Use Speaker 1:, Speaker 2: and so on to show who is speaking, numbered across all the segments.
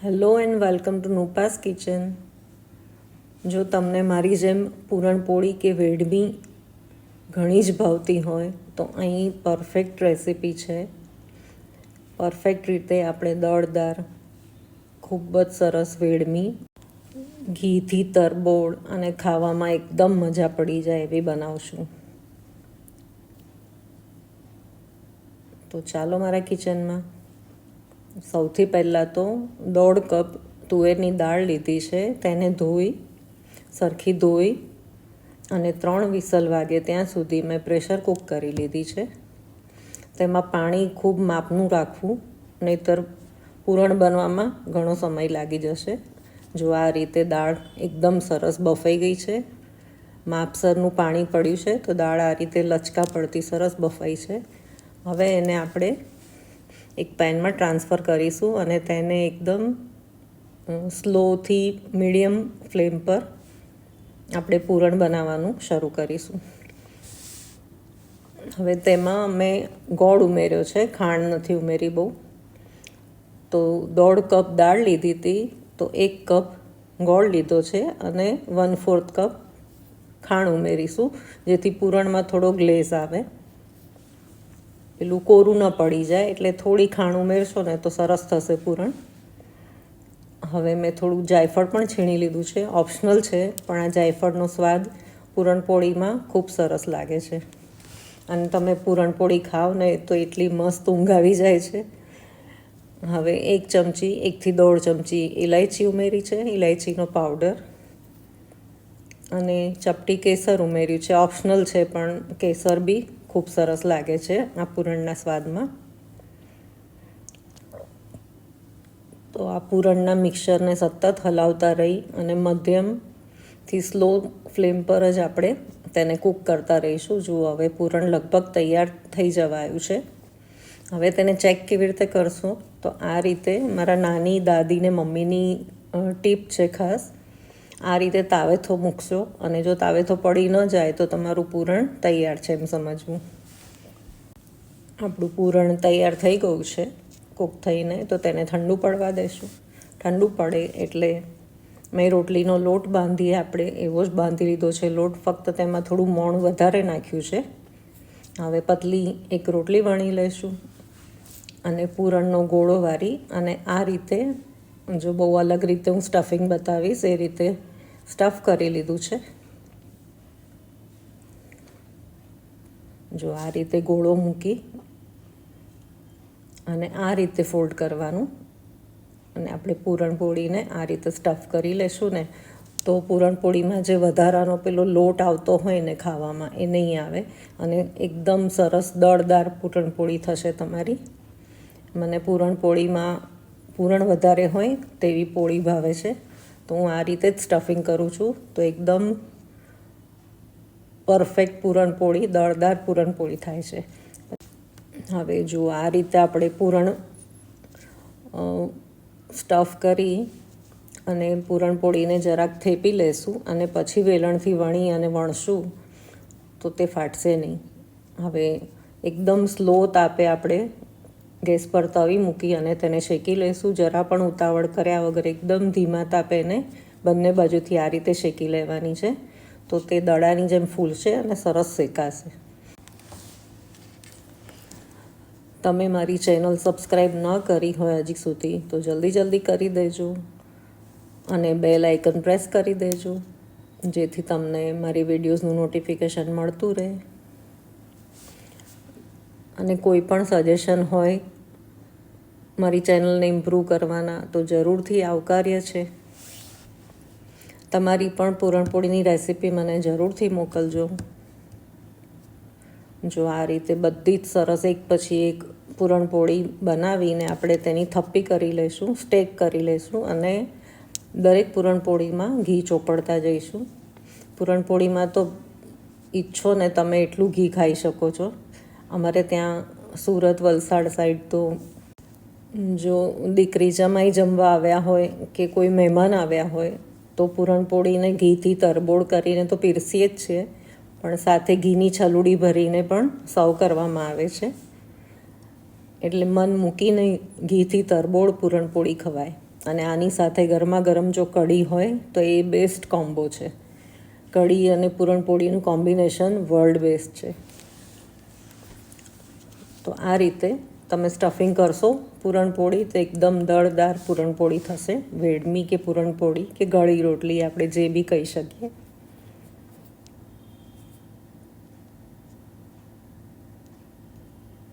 Speaker 1: Hello and welcome to Nupa's kitchen. જો તમને મારી જેમ પૂરણપોળી કે વેડમી ઘણી જ ભાવતી હોય તો અહીં પરફેક્ટ રેસીપી છે. પરફેક્ટ રીતે આપણે દળદાર ખૂબ જ સરસ વેડમી ઘીથી તરબોળ અને ખાવામાં એકદમ મજા પડી જાય એવી બનાવશું. તો ચાલો મારા કિચનમાં. સૌથી પહેલાં તો 1.5 કપ તુવેરની દાળ લીધી છે. તેને સરખી ધોઈ અને 3 વિસલ વાગે ત્યાં સુધી મેં પ્રેશર કૂક કરી લીધી છે. તેમાં પાણી ખૂબ માપનું રાખવું, નહીંતર પૂરણ બનવામાં ઘણો સમય લાગી જશે. જો આ રીતે દાળ એકદમ સરસ બફાઈ ગઈ છે, માપસરનું પાણી પડ્યું છે, તો દાળ આ રીતે લચકા પડતી સરસ બફાઈ છે. હવે એને આપણે એક પેનમાં ટ્રાન્સફર કરીશું અને તેને એકદમ સ્લોથી મીડિયમ ફ્લેમ પર આપણે પૂરણ બનાવવાનું શરૂ કરીશું. હવે તેમાં મેં ગોળ ઉમેર્યો છે, ખાંડ નથી ઉમેરી બહુ. તો 1.5 કપ દાળ લીધી હતી, તો 1 કપ ગોળ લીધો છે અને 1/4 કપ ખાંડ ઉમેરીશું, જેથી પૂરણમાં થોડો ગ્લેઝ આવે, પેલું કોરું ન પડી જાય. એટલે થોડી ખાંડ ઉમેરશો ને તો સરસ થશે પૂરણ. હવે મેં થોડું જાયફળ પણ છીણી લીધું છે, ઓપ્શનલ છે, પણ આ જાયફળનો સ્વાદ પૂરણપોળીમાં ખૂબ સરસ લાગે છે. અને તમે પૂરણપોળી ખાઓ ને તો એટલી મસ્ત ઊંઘ આવી જાય છે. હવે 1 ચમચી 1 થી 1.5 ચમચી ઇલાયચી ઉમેરી છે, ઇલાયચીનો પાવડર, અને ચપટી કેસર ઉમેર્યું છે. ઓપ્શનલ છે, પણ કેસર બી ખૂબ સરસ લાગે છે આ પૂરણના સ્વાદમાં. તો આ પૂરણના મિક્સરને સતત હલાવતા રહી અને મધ્યમથી સ્લો ફ્લેમ પર જ આપણે તેને કૂક કરતા રહીશું. જુઓ, હવે પૂરણ લગભગ તૈયાર થઈ જવાયું છે. હવે તેને ચેક કેવી રીતે કરશો? તો આ રીતે મારા નાની દાદીને મમ્મીની ટીપ છે ખાસ. આ રીતે તાવેથો મૂકશો અને જો તાવેથો પડી ન જાય તો તમારું પૂરણ તૈયાર છે એમ સમજવું. આપણું પૂરણ તૈયાર થઈ ગયું છે કૂક થઈને, તો તેને ઠંડુ પડવા દઈશું. ઠંડુ પડે એટલે મેં રોટલીનો લોટ બાંધીએ આપણે એવો જ બાંધી લીધો છે લોટ, ફક્ત તેમાં થોડું મોણ વધારે નાખ્યું છે. હવે પતલી એક રોટલી વણી લઈશું અને પૂરણનો ગોળો વારી અને આ રીતે, જો બહુ અલગ રીતે હું સ્ટફિંગ બતાવીશ એ રીતે સ્ટફ કરી લીધું છે. જો આ રીતે ગોળો મૂકી અને આ રીતે ફોલ્ડ કરવાનું અને આપણે પૂરણપોળીને આ રીતે સ્ટફ કરી લેશું ને તો પૂરણપોળીમાં જે વધારાનો પેલો લોટ આવતો હોય ને ખાવામાં, એ નહીં આવે અને એકદમ સરસ દળદાર પૂરણપોળી થશે તમારી. મને પૂરણપોળીમાં પૂરણ વધારે હોય તેવી પોળી ભાવે છે, તો હું આ રીતે જ સ્ટફિંગ કરું છું. તો એકદમ પરફેક્ટ પૂરણપોળી, દળદાર પૂરણપોળી થાય છે. હવે જો આ રીતે આપણે પૂરણ સ્ટફ કરી અને પૂરણપોળીને જરાક થેપી લેશું અને પછી વેલણથી વણી અને વણશું તો તે ફાટશે નહીં. હવે એકદમ સ્લો તાપે આપણે ગેસ પર તવી મૂકી અને તેને શેકી લઈશું. જરા પણ ઉતાવળ કર્યા વગર એકદમ ધીમા તાપે એને બંને બાજુથી આ રીતે શેકી લેવાની છે, તો તે દડાની જેમ ફૂલશે અને સરસ શેકાશે. તમે મારી ચેનલ સબસ્ક્રાઈબ ન કરી હોય હજી સુધી તો જલ્દી કરી દેજો અને બેલ આઇકન પ્રેસ કરી દેજો, જેથી તમને મારી વિડીયોઝનું નોટિફિકેશન મળતું રહે. અને કોઈ પણ સજેશન હોય મારી ચેનલને ઇમ્પ્રૂવ કરવાના તો જરૂરથી આવકાર્ય છે. તમારી પણ પૂરણપોળીની રેસીપી મને જરૂરથી મોકલજો. જો આ રીતે બધી જ સરસ એક પછી એક પૂરણપોળી બનાવીને આપણે તેની થપ્પી કરી લઈશું, સ્ટેક કરી લઈશું અને દરેક પૂરણપોળીમાં ઘી ચોપડતા જઈશું. પૂરણપોળીમાં તો ઈચ્છો ને તમે એટલું ઘી ખાઈ શકો છો. અમારે ત્યાં સુરત, વલસાડ સાઈડ તો જો દીકરી જમાઈ જમવા આવ્યા હોય કે કોઈ મહેમાન આવ્યા હોય તો પૂરણપોળીને ઘીથી તરબોળ કરીને તો પીરસીએ જ છીએ, પણ સાથે ઘીની છલુડી ભરીને પણ સર્વ કરવામાં આવે છે. એટલે મન મૂકીને ઘીથી તરબોળ પૂરણપોળી ખવાય. અને આની સાથે ગરમા ગરમ જો કઢી હોય તો એ બેસ્ટ કોમ્બો છે. કઢી અને પૂરણપોળીનું કોમ્બિનેશન વર્લ્ડ બેસ્ટ છે. તો આ રીતે તમે સ્ટફિંગ કરશો પૂરણપોળી તો એકદમ દળદાર પૂરણપોળી થશે. વેડમી કે પૂરણપોળી કે ગળી રોટલી આપણે જે બી કહી શકીએ.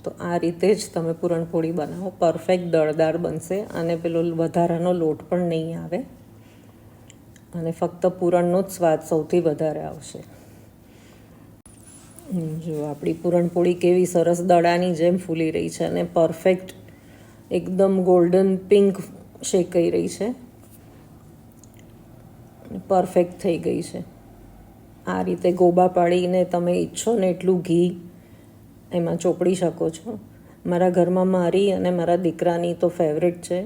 Speaker 1: તો આ રીતે જ તમે પૂરણપોળી બનાવો, પરફેક્ટ દળદાર બનશે અને પેલો વધારાનો લોટ પણ નહીં આવે અને ફક્ત પૂરણનો જ સ્વાદ સૌથી વધારે આવશે. જો આપણી પૂરણપોળી કેવી સરસ દડાની જેમ ફૂલી રહી છે અને પરફેક્ટ એકદમ ગોલ્ડન પિંક શેકાઈ રહી છે, પરફેક્ટ થઈ ગઈ છે. આ રીતે ગોબા પાડીને તમે ઈચ્છો ને એટલું ઘી એમાં ચોપડી શકો છો. મારા ઘરમાં મારી અને મારા દીકરાની તો ફેવરેટ છે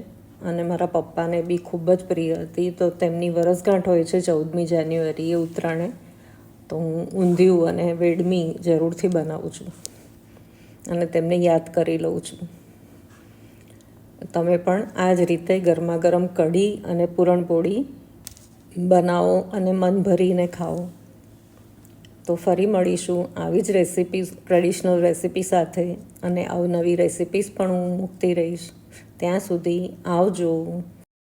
Speaker 1: અને મારા પપ્પાને બી ખૂબ જ પ્રિય હતી. તો તેમની વરસગાંઠ હોય છે 14મી જાન્યુઆરીએ, ઉત્તરાયણે. તો હું ઊંધિયું અને વેડમી જરૂરથી બનાવું છું અને તેમને યાદ કરી લઉં છું. તમે પણ આ જ રીતે ગરમા ગરમ કઢી અને પૂરણપોળી બનાવો અને મન ભરીને ખાઓ. તો ફરી મળીશું આવી જ રેસિપીઝ, ટ્રેડિશનલ રેસિપી સાથે, અને અવનવી રેસિપીઝ પણ હું મૂકતી રહીશ. ત્યાં સુધી આવજો.